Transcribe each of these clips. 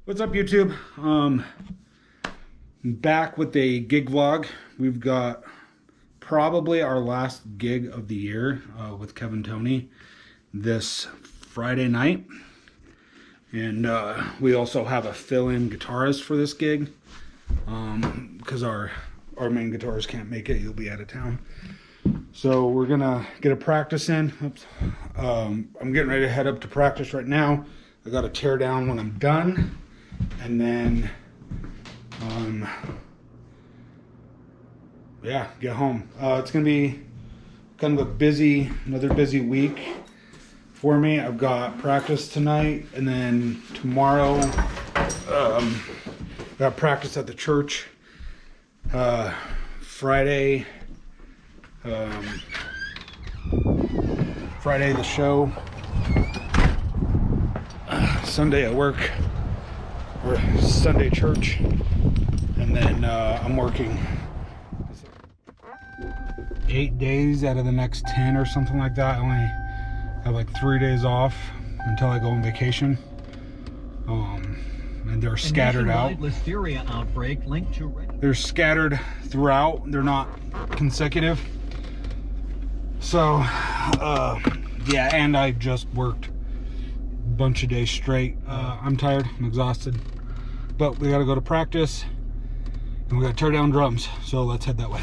What's up, YouTube? Back with a gig vlog. We've got probably our last gig of the year with Kevin Tony this Friday night. And we also have a fill-in guitarist for this gig because our main guitarist can't make it. He'll be out of town. So we're gonna get a practice in. Oops. I'm getting ready to head up to practice right now. I got to tear down when I'm done, and then yeah, get home. It's gonna be kind of another busy week for me. I've got practice tonight, and then tomorrow got practice at the church. Friday the show. Sunday at work, or Sunday church, and then I'm working 8 days out of the next 10 or something like that. I only have like 3 days off until I go on vacation. And they're scattered out. Listeria outbreak linked to... They're scattered throughout. They're not consecutive. So, yeah, and I just worked a bunch of days straight. I'm tired. I'm exhausted. But we got to go to practice, and we got to tear down drums. So let's head that way.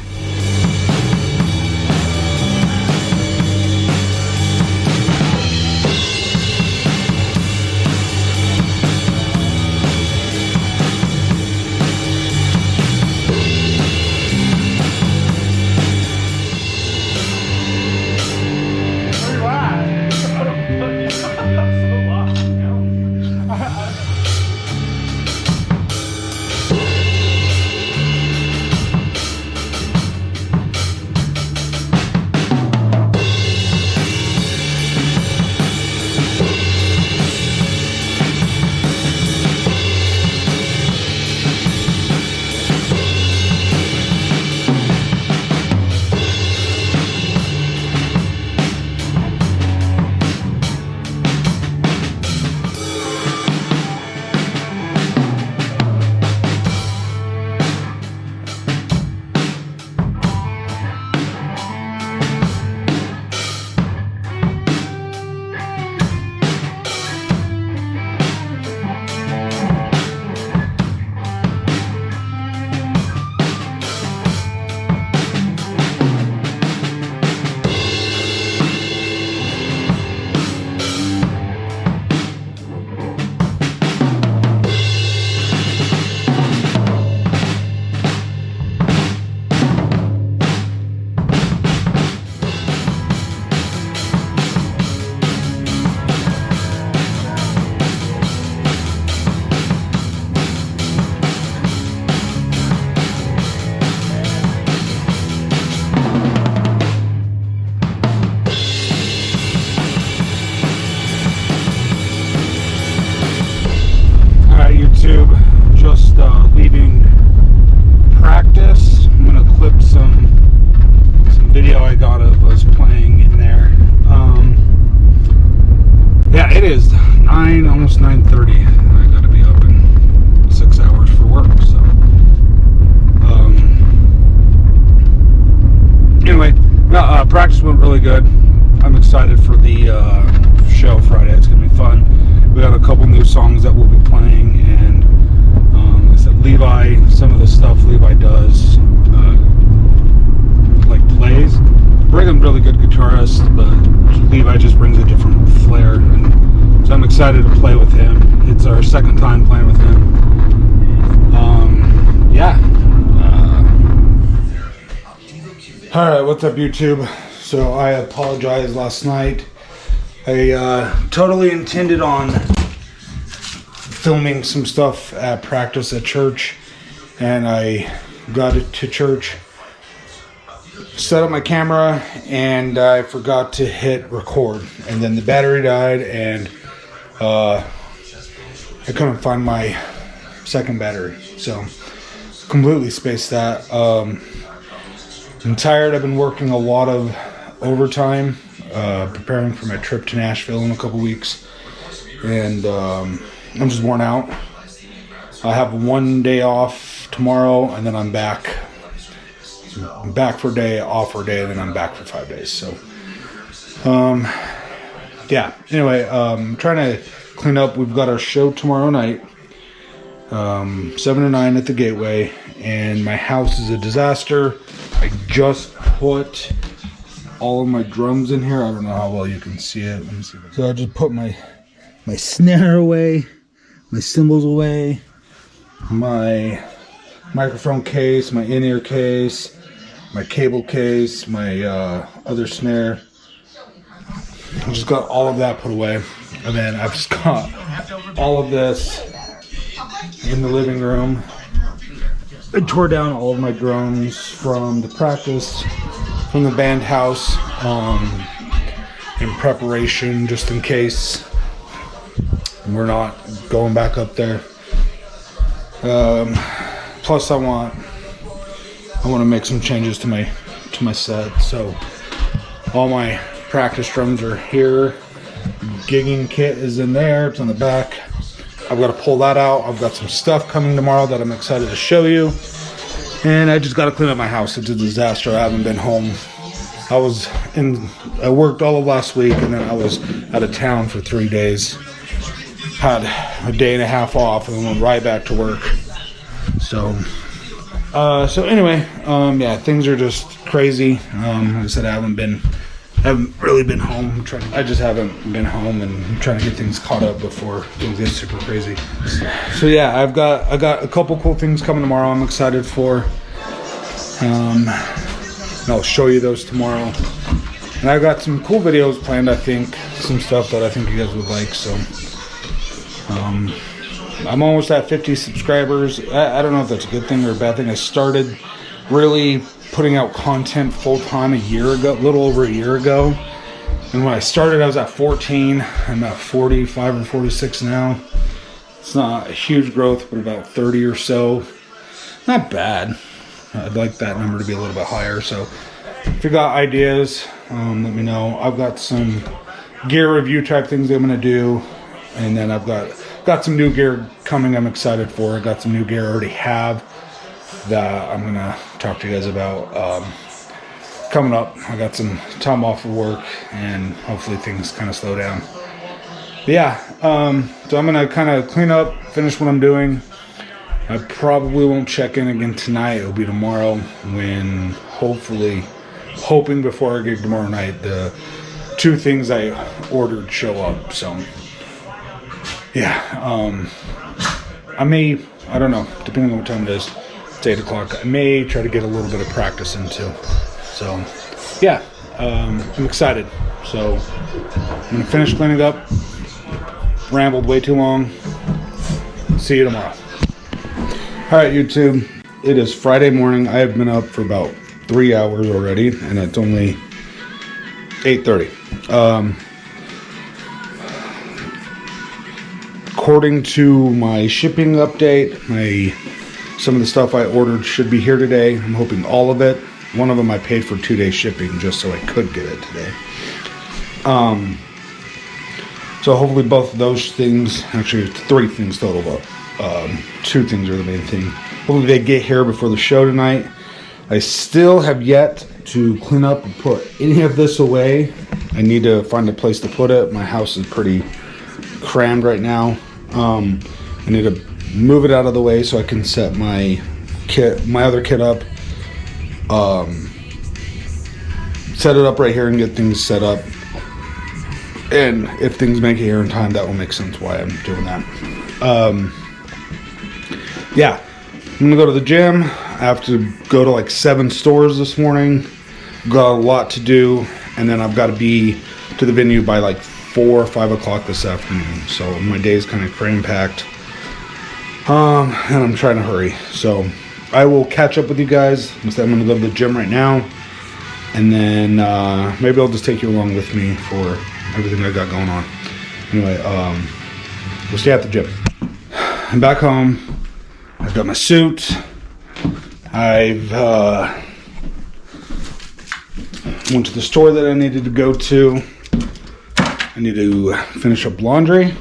Just leaving practice. I'm gonna clip some video I got of us playing in there. Yeah, it is 9, almost 9:30. I gotta be up in 6 hours for work. So anyway, practice went really good. I'm excited for the show Friday. It's gonna be fun. We got a couple new songs that we'll be playing, and Levi, some of the stuff Levi does, like plays. Brigham's really good guitarist, but Levi just brings a different flair, and so I'm excited to play with him. It's our second time playing with him. Yeah. Alright, what's up, YouTube? So I apologize last night. I totally intended on filming some stuff at practice at church, and I got it to church, set up my camera, and I forgot to hit record, and then the battery died, and I couldn't find my second battery, so completely spaced that. I'm tired. I've been working a lot of overtime, preparing for my trip to Nashville in a couple weeks, and I'm just worn out. I have 1 day off tomorrow, and then I'm back for a day, off for a day, and then I'm back for 5 days. So, yeah. Anyway, trying to clean up. We've got our show tomorrow night, 7 to 9 at the Gateway, and my house is a disaster. I just put all of my drums in here. I don't know how well you can see it. Let me see. So I just put my snare away, my cymbals away, my microphone case, my in-ear case, my cable case, my other snare. I just got all of that put away, and then I've just got all of this in the living room. I tore down all of my drums from the practice, from the band house, in preparation, just in case we're not going back up there. Plus, I want to make some changes to my set. So all my practice drums are here. Gigging kit is in there. It's on the back. I've got to pull that out. I've got some stuff coming tomorrow that I'm excited to show you. And I just got to clean up my house. It's a disaster. I haven't been home. I worked all of last week, and then I was out of town for 3 days. Had a day and a half off, and then went right back to work. So anyway, yeah, things are just crazy. Like I said, I haven't really been home. I just haven't been home, and I'm trying to get things caught up before things get super crazy. So yeah, I got a couple cool things coming tomorrow. I'm excited for. And I'll show you those tomorrow. And I've got some cool videos planned. I think some stuff that I think you guys would like. So I'm almost at 50 subscribers. I don't know if that's a good thing or a bad thing. I started really putting out content full time a little over a year ago. And when I started, I was at 14. I'm at 45 or 46 now. It's not a huge growth, but about 30 or so. Not bad. I'd like that number to be a little bit higher. So if you got ideas, let me know. I've got some gear review type things I'm going to do. And then I've got some new gear coming I'm excited for. I got some new gear I already have that I'm going to talk to you guys about coming up. I got some time off of work, and hopefully things kind of slow down. But yeah, so I'm going to kind of clean up, finish what I'm doing. I probably won't check in again tonight. It'll be tomorrow when hoping before our gig tomorrow night, the 2 things I ordered show up. So yeah, I don't know, depending on what time it is, it's 8 o'clock. I may try to get a little bit of practice in too. So yeah, I'm excited. So I'm gonna finish cleaning up. Rambled way too long. See you tomorrow. All right, YouTube, it is Friday morning. I have been up for about 3 hours already, and it's only 8:30. According to my shipping update, some of the stuff I ordered should be here today. I'm hoping all of it. One of them I paid for 2 days shipping just so I could get it today. So hopefully both of those things, actually it's 3 things total, but 2 things are the main thing. Hopefully they get here before the show tonight. I still have yet to clean up and put any of this away. I need to find a place to put it. My house is pretty crammed right now. I need to move it out of the way so I can set my other kit up. Set it up right here and get things set up. And if things make it here in time, that will make sense why I'm doing that. Yeah, I'm gonna go to the gym. I have to go to like 7 stores this morning. Got a lot to do, and then I've got to be to the venue by like 4 or 5 o'clock this afternoon. So my day's kind of cram-packed, and I'm trying to hurry. So I will catch up with you guys. Instead, I'm gonna go to the gym right now, and then maybe I'll just take you along with me for everything I got going on. Anyway, we'll stay at the gym. I'm back home. I've got my suit. I've went to the store that I needed to go to. I need to finish up laundry.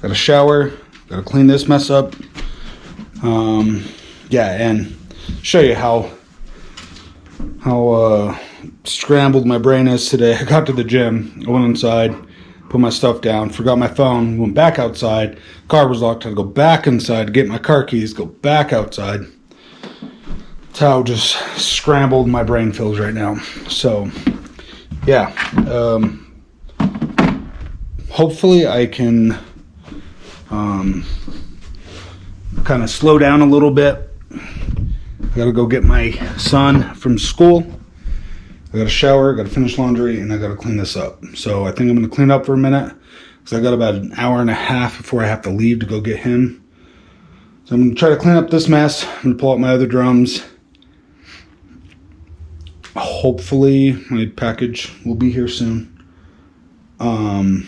Got a shower. Got to clean this mess up. Yeah, and show you how scrambled my brain is today. I got to the gym, I went inside, put my stuff down, forgot my phone, went back outside, car was locked, I had to go back inside, get my car keys, go back outside. That's how just scrambled my brain feels right now. So, yeah, hopefully I can kind of slow down a little bit. I gotta go get my son from school. I gotta shower, gotta finish laundry, and I gotta clean this up. So I think I'm gonna clean up for a minute because I got about an hour and a half before I have to leave to go get him. So I'm gonna try to clean up this mess. I'm gonna pull out my other drums. Hopefully my package will be here soon. And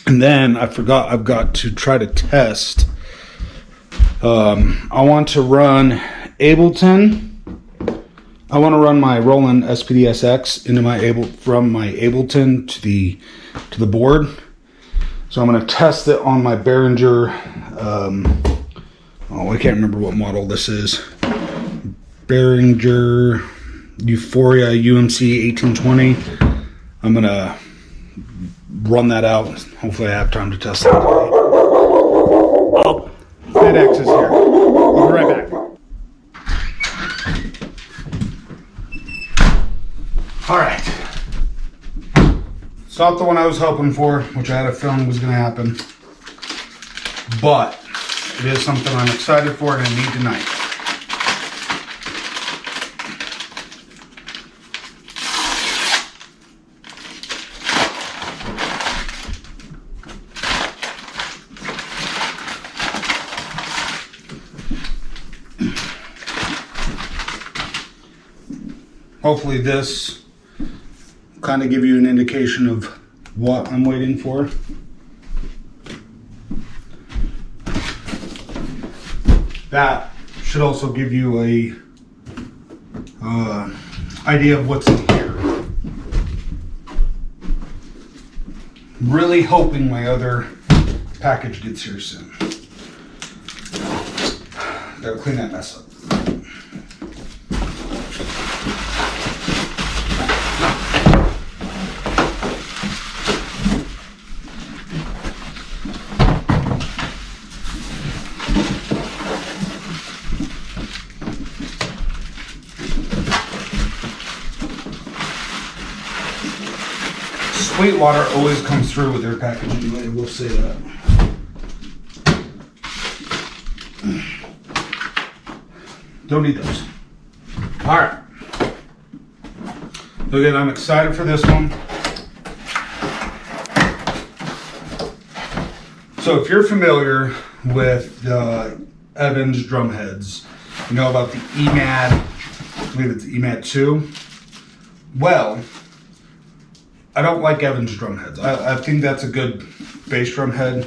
then I forgot I've got to try to test. I want to run Ableton. I want to run my Roland SPD-SX from my Ableton to the board. So I'm going to test it on my Behringer. I can't remember what model this is. Behringer Euphoria UMC 1820. I'm going to run that out. Hopefully I have time to test that today. Oh, FedEx is here. I'll be right back. All right. It's not the one I was hoping for, which I had a feeling was going to happen. But it is something I'm excited for and I need tonight. Hopefully this kind of give you an indication of what I'm waiting for. That should also give you a idea of what's in here. Really hoping my other package gets here soon. Gotta clean that mess up. Sweetwater always comes through with their packaging, I will say that. Don't need those. Alright. So again, I'm excited for this one. So if you're familiar with the Evans drum heads, you know about the EMAD, I believe it's EMAD 2. Well, I don't like Evans drum heads. I think that's a good bass drum head,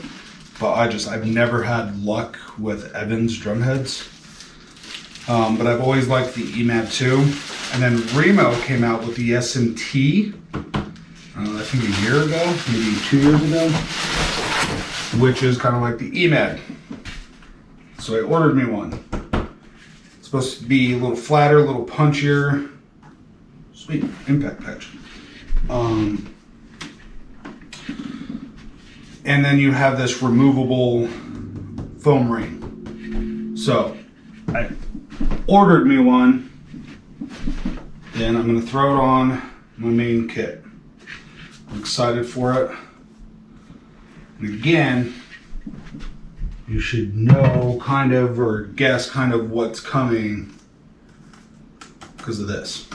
but I've never had luck with Evans drum heads. But I've always liked the EMAD 2. And then Remo came out with the SMT, I think a year ago, maybe 2 years ago, which is kind of like the EMAD. So I ordered me one. It's supposed to be a little flatter, a little punchier. Sweet, impact patch. And then you have this removable foam ring. So I ordered me one, and I'm going to throw it on my main kit. I'm excited for it. And again, you should know kind of or guess kind of what's coming because of this.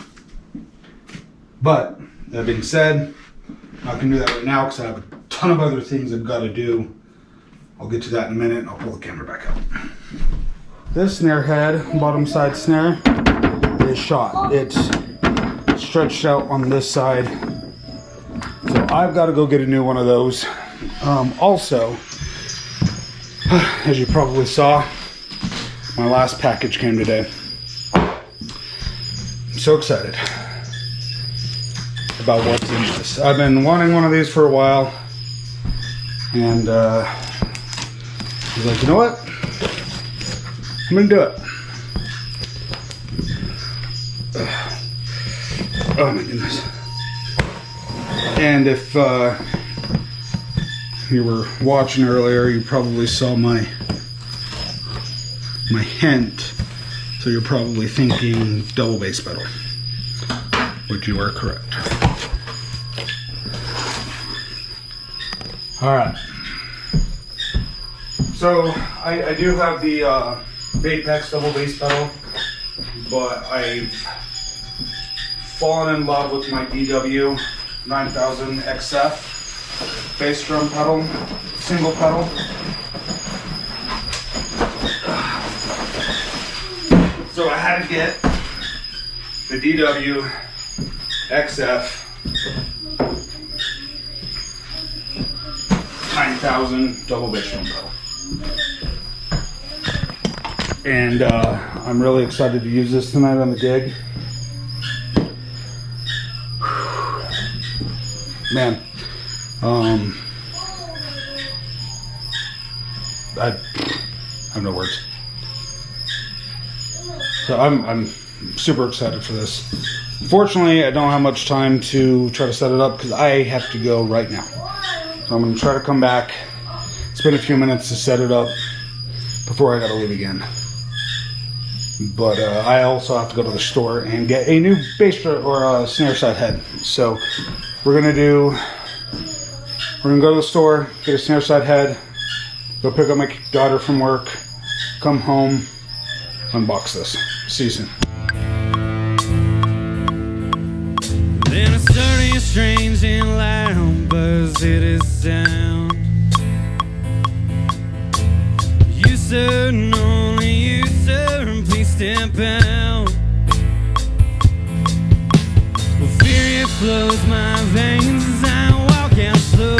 But that being said, I'm not going to do that right now because I have a ton of other things I've got to do. I'll get to that in a minute and I'll pull the camera back out. This snare head, bottom side snare, is shot. It's stretched out on this side. So I've got to go get a new one of those. Also, as you probably saw, my last package came today. I'm so excited about what's in this. I've been wanting one of these for a while, and I was like, you know what? I'm gonna do it. Oh my goodness. And if you were watching earlier, you probably saw my hint. So you're probably thinking double bass pedal, which you are correct. All right. So I do have the Bapex double bass pedal, but I've fallen in love with my DW 9000 XF bass drum pedal, single pedal. So I had to get the DW XF 9000 double bass drum pedal. And I'm really excited to use this tonight on the gig. Man, I have no words. So I'm super excited for this. Unfortunately, I don't have much time to try to set it up because I have to go right now. So I'm going to try to come back, spend a few minutes to set it up before I got to leave again. But I also have to go to the store and get a new bass drum or a snare side head. So we're gonna go to the store, get a snare side head, go pick up my daughter from work, come home, unbox this. See you soon. Then a sturdy, strange and loud buzz hit his sound. You sir, and only you sir, please step out. Well, fear it flows my veins as I walk out slow.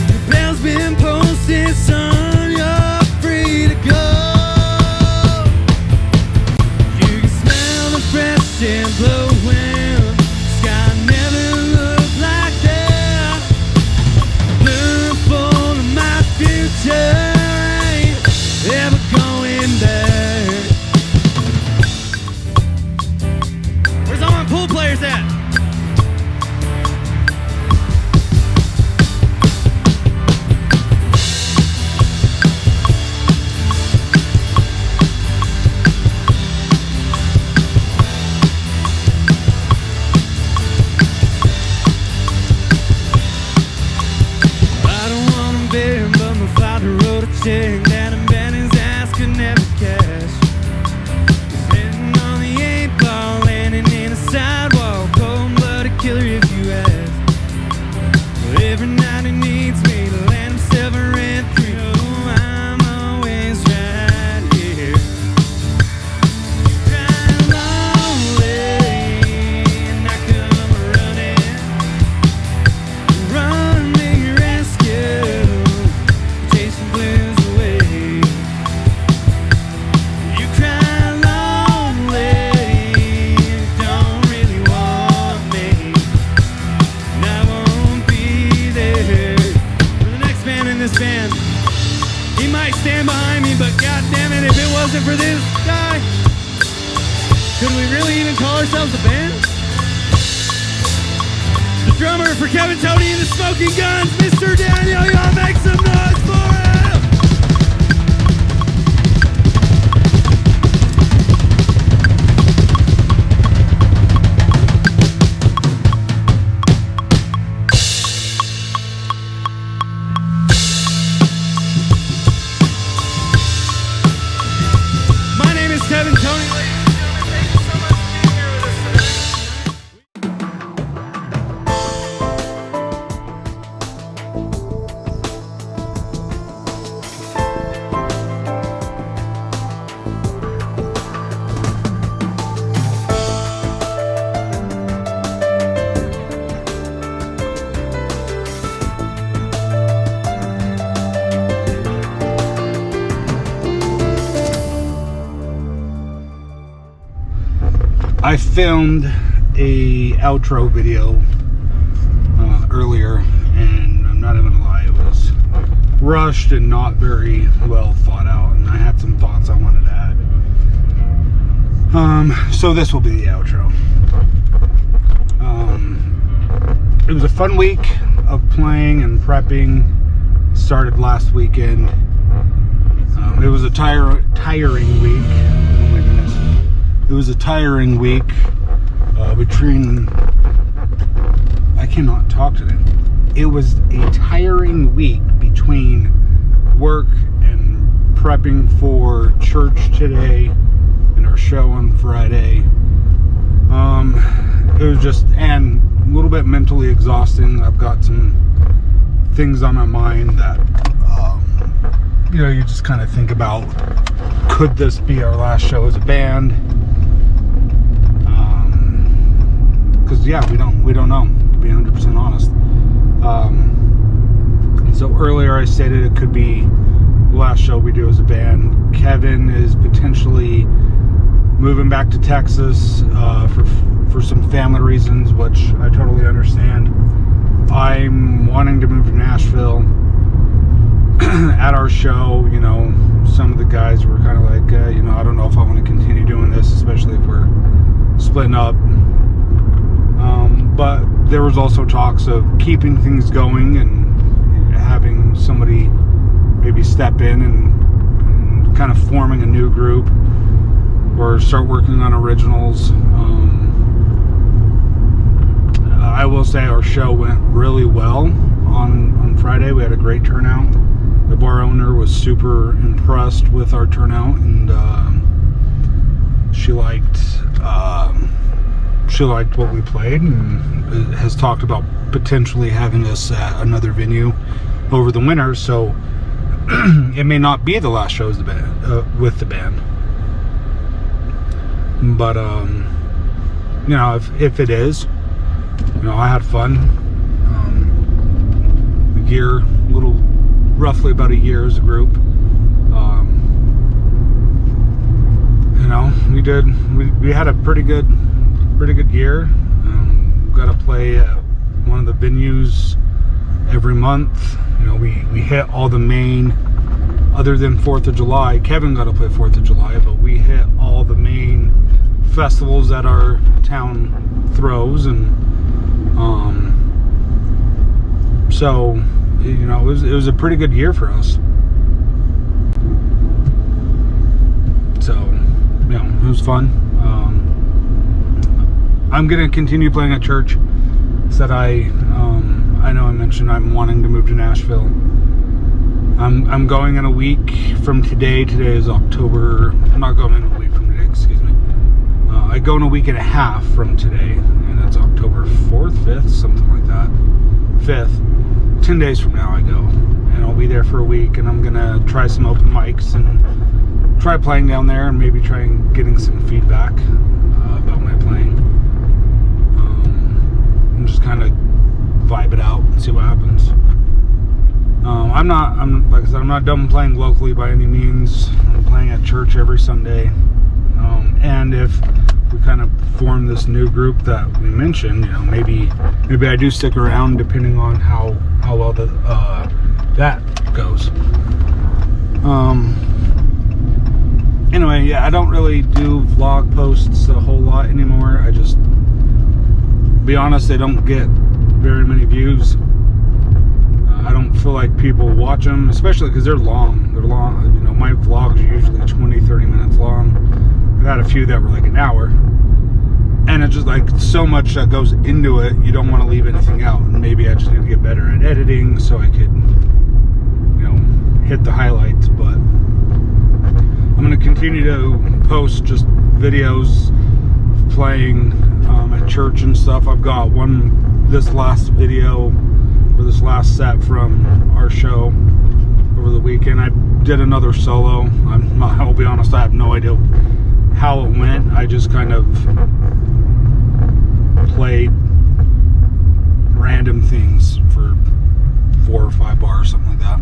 The bell's been posted, son, you're free to go. You can smell the fresh and blowing. Sky never looked like that. Look for my future. Ever going back? Where's all my pool players at? I don't wanna bear, but my father wrote a check that a man his ass could never cash. Sitting on the 8-ball, landing in a sidewalk, cold-blooded killer if you ask. But every night he needs me to land himself a red 3. Oh, I'm always right here. Crying lonely, and I come running, run me rescue. Chasing blues away. You cry lonely, don't really want me, and I won't be there for the next man in this band. He might stand behind me, but goddammit, if it wasn't for this guy, could we really even call ourselves a band? The drummer for Kevin Tony and the Smoking Guns, Mr. Daniel, y'all make some noise for him! My name is Kevin Tony, ladies and gentlemen. Thank you so much for being here with us today. I filmed a outro video earlier, and I'm not even gonna lie, it was rushed and not very well thought out, and I had some thoughts I wanted to add. So this will be the outro. It was a fun week of playing and prepping. Started last weekend. It was a tiring week. Oh my goodness. It was a tiring week between... I cannot talk today. It was a tiring week between work and prepping for church today and our show on Friday. It was just, and a little bit mentally exhausting. I've got some things on my mind that, you just kind of think about, could this be our last show as a band? Because we don't know, to be 100% honest. So earlier I stated it could be the last show we do as a band. Kevin is potentially moving back to Texas for some family reasons, which I totally understand. I'm wanting to move to Nashville. At our show, some of the guys were kind of like, I don't know if I want to continue doing this, especially if we're splitting up. But there was also talks of keeping things going and having somebody maybe step in and kind of forming a new group or start working on originals. I will say our show went really well on Friday. We had a great turnout. The bar owner was super impressed with our turnout, and she liked what we played, and has talked about potentially having us at another venue over the winter. So it may not be the last show with the band, but if it is, I had fun. Roughly about a year as a group. We had a pretty good year. Got to play at one of the venues every month. We hit all the main, other than 4th of July. Kevin got to play 4th of July, but we hit all the main festivals that our town throws, and so it was a pretty good year for us. So it was fun. I'm gonna continue playing at church. Said I know I mentioned I'm wanting to move to Nashville. I'm going in a week from today. Today is October. I'm not going in a week from today. Excuse me. I go in a week and a half from today, and it's October 4th, 5th, something like that. 5th. 10 days from now I go, and I'll be there for a week, and I'm gonna try some open mics and try playing down there, and maybe try and getting some feedback about my playing, and just kind of vibe it out and see what happens. Like I said, I'm not done playing locally by any means. I'm playing at church every Sunday, and if we kind of form this new group that we mentioned, maybe I do stick around, depending on how well that goes. Anyway, I don't really do vlog posts a whole lot anymore. I just, be honest, they don't get very many views. I don't feel like people watch them, especially because they're long. My vlogs are usually 20-30 minutes long. I've had a few that were like an hour, and it's just like so much that goes into it, you don't want to leave anything out. And maybe I just need to get better at editing so I could hit the highlights. But I'm going to continue to post just videos playing at church and stuff. I've got this last video, or this last set from our show over the weekend. I did another solo. I'll be honest, I have no idea how it went. I just kind of played random things for 4 or 5 bars, something like that.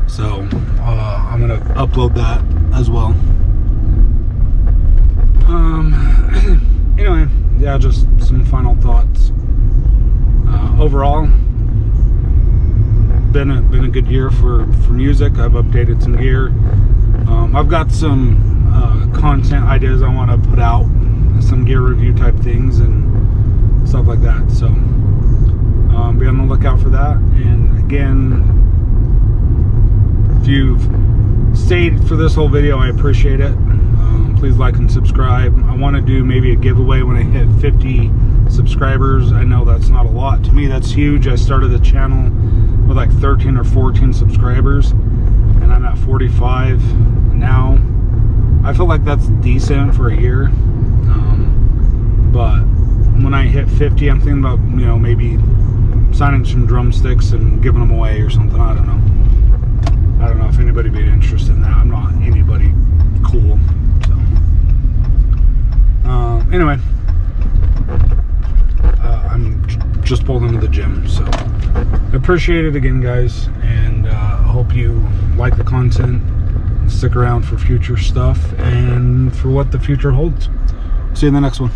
So I'm gonna upload that as well. Anyway, just some final thoughts. Overall, been a good year for music. I've updated some gear. I've got some content ideas I want to put out, some gear review type things and stuff like that. So be on the lookout for that. And again, if you've stayed for this whole video, I appreciate it. Please like and subscribe. I want to do maybe a giveaway when I hit 50 subscribers. I know that's not a lot. To me, that's huge. I started the channel with like 13 or 14 subscribers, and I'm at 45 now. I feel like that's decent for a year. But when I hit 50, I'm thinking about, you know, maybe signing some drumsticks and giving them away or something. I don't know. I don't know if anybody would be interested in that. I'm not anybody cool. So anyway, I'm just pulled into the gym. So I appreciate it again, guys, and I hope you like the content. Stick around for future stuff and for what the future holds. See you in the next one.